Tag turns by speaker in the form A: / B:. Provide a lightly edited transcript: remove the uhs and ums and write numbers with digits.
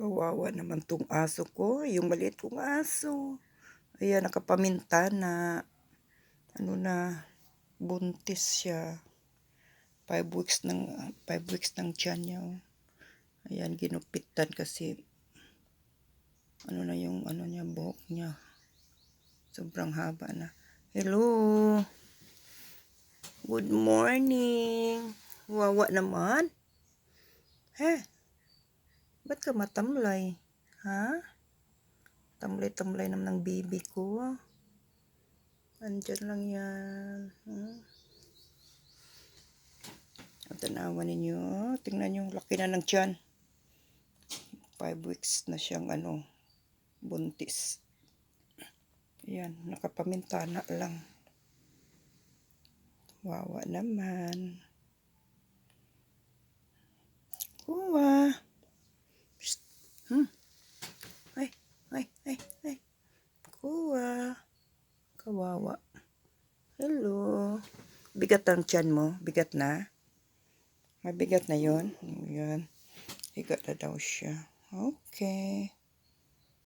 A: Kawawa naman tong aso ko, yung maliit kong aso. Ayan, nakapaminta na. Ano na, buntis siya. 5 weeks ng tiyan niya. Oh. Ayan, ginupitan kasi ano na yung ano niya, buhok niya. Sobrang haba na. Hello. Good morning. Wawa naman. Ba't ka matamlay? Ha? Tamlay-tamlay naman ng baby ko. Andyan lang yan. Tanawan ninyo. Tingnan yung laki na ng tiyan. 5 weeks na siyang buntis. Ayan, nakapamintana lang. Wawa naman. Kuha. Psst. Ay. Kuha. Kawawa. Hello. Bigat ang tiyan mo? Bigat na? Mabigat na yon. Ayan. Higa na daw siya. Okay.